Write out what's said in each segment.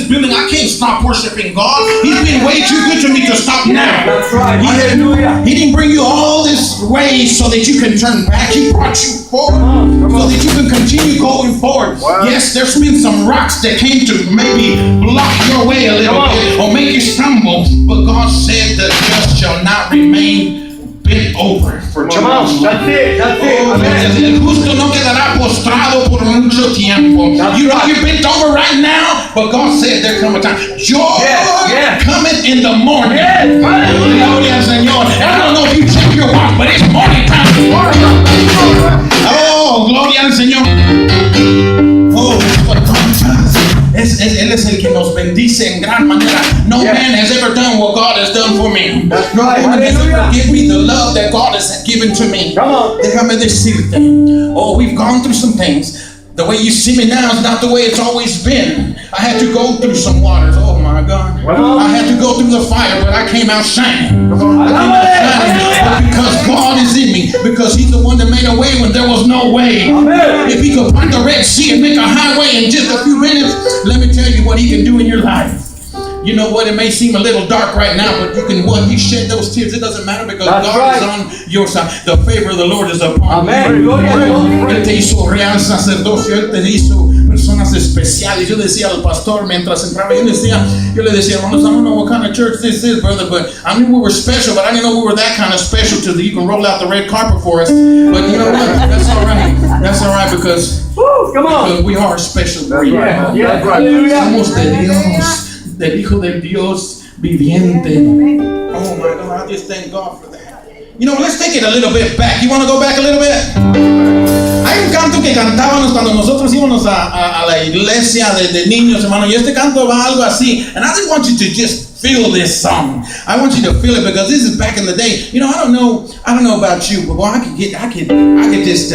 this building, I can't stop worshiping God. He's been way too good to me to stop now. That's right. Hallelujah. He didn't bring you all this way so that you can turn back. He brought you forward so that you can continue going forward. Wow. Yes, there's been some rocks that came to maybe block your way a little bit or make you stumble, but God said the just shall not remain bent over for too long. That's it. That's it. Oh, Amen. el justo no quedará postrado por mucho tiempo. You know you're bent over right now, but God said there come a time. Joy cometh in the morning. Gloria al Señor. And I don't know if you check your watch, but it's morning time. Oh, gloria al Señor. Oh, what God does. Él es el que nos bendice en gran manera. No man has ever done what God has done for me. That's No right. woman has Hallelujah. ever given me the love that God has given to me. Come on. Déjame decirte. Oh, we've gone through some things. The way you see me now is not the way it's always been. I had to go through some waters. Oh my God. Well, I had to go through the fire, but I came out shining. Come on. I came out shining. But because God is in me, because He's the one that made a way when there was no way. Amen. If He could find the Red Sea and make a highway in just a few minutes, let me tell you what He can do in your life. You know what? It may seem a little dark right now, but you shed those tears. It doesn't matter because That's God right. is on your side. The favor of the Lord is upon Amen. you. Gloria a Dios. Él te hizo real sacerdocio, Él te hizo personas especiales. Yo decía al pastor mientras entraba, yo le decía, hermanos, I don't know what kind of church this is, brother, but I knew we were special, but I didn't know we were that kind of special till you can roll out the red carpet for us. But you know what? That's all right. That's all right because Woo, come on. we are special breed. Yeah. Yeah. Hallelujah. Somos de Dios, del Hijo del Dios viviente. Oh my God, I just thank God for that. You know, let's take it a little bit back. You want to go back a little bit? Hay un canto que cantábamos cuando nosotros íbamos a la iglesia de niños, hermano, y este canto va algo así. And I just want you to just feel this song. I want you to feel it because this is back in the day. You know, I don't know about you, but boy, I could just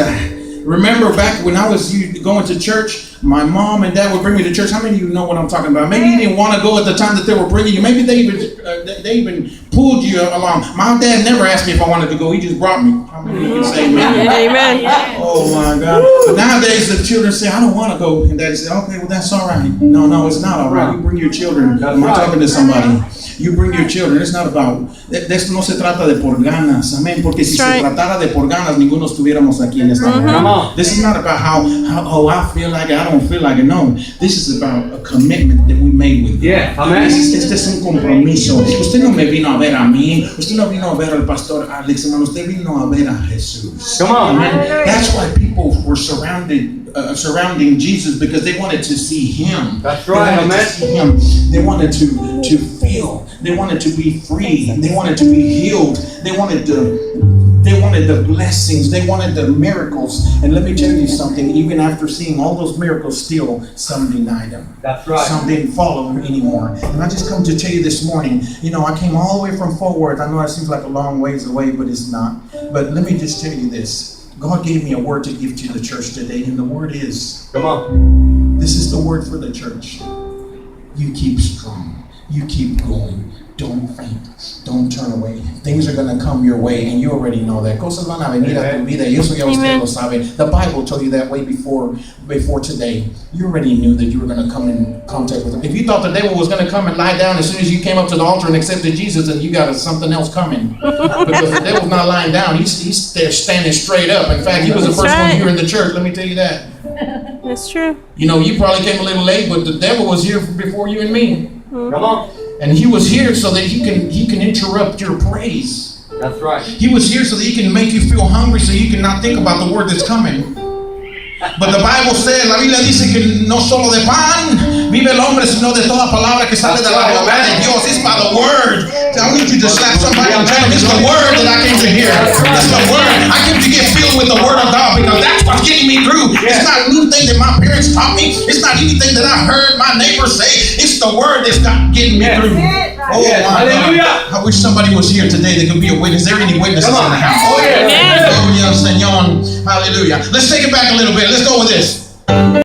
remember back when I was going to church. My mom and dad would bring me to church. How many of you know what I'm talking about? Maybe you didn't want to go at the time that they were bringing you. Maybe they even pulled you along. My dad never asked me if I wanted to go. He just brought me. How many of you can say amen? Amen. Oh my God. But nowadays the children say, I don't want to go. And daddy said, okay, well that's all right. No, it's not all right. You bring your children. I'm talking to somebody. You bring your children. It's not about, de esto no se trata de por ganas. Amén. Porque si se tratara de por ganas, ninguno estuviéramos aquí en esta hora. This is not about how I feel like it, I don't feel like it. No. This is about a commitment that we made with God. Yeah. Amen. Este es un compromiso. Usted no me vino a ver a mí. Usted no vino a ver al pastor Alex, hermano. Usted vino a ver a Jesús. Come on. Amen. That's why people were surrounding Jesus because they wanted to see Him. That's right. They wanted to see Him. They wanted to feel. They wanted to be free. They wanted to be healed. They wanted the blessings. They wanted the miracles. And let me tell you something. Even after seeing all those miracles, still some denied Him. That's right. Some didn't follow Him anymore. And I just come to tell you this morning, you know, I came all the way from Fort Worth. I know it seems like a long ways away, but it's not. But let me just tell you this. God gave me a word to give to the church today, and the word is, Come on. this is the word for the church. You keep strong. You keep going. Don't faint. Don't turn away. Things are going to come your way, and you already know that. Cosas van a venir a tu vida, y eso ya usted lo sabe. The Bible told you that way before today. You already knew that you were going to come in contact with Him. If you thought the devil was going to come and lie down as soon as you came up to the altar and accepted Jesus, then you got something else coming. Because the devil's not lying down. He's there standing straight up. In fact, he was the first one here in the church. Let me tell you that. That's true. You know, you probably came a little late, but the devil was here before you and me. Come on. And he was here so that he can interrupt your praise. That's right. He was here so that he can make you feel hungry so you can not think about the word that's coming. But the Bible says, la Biblia dice que no solo de pan vive el hombre, sino de toda palabra que sale de la boca de Dios. It's by the word. I need you to slap somebody and tell them it's the word that I came to hear. It's the word. I came to get filled with the word of God because that's what's getting me through. It's not anything that my parents taught me. It's not anything that I heard my neighbors say. It's the word that's getting me through. Oh my God. I wish somebody was here today that could be a witness. Is there any witnesses in the house? Oh yeah. Gloria al Señor. Hallelujah. Let's take it back a little bit. Let's go with this.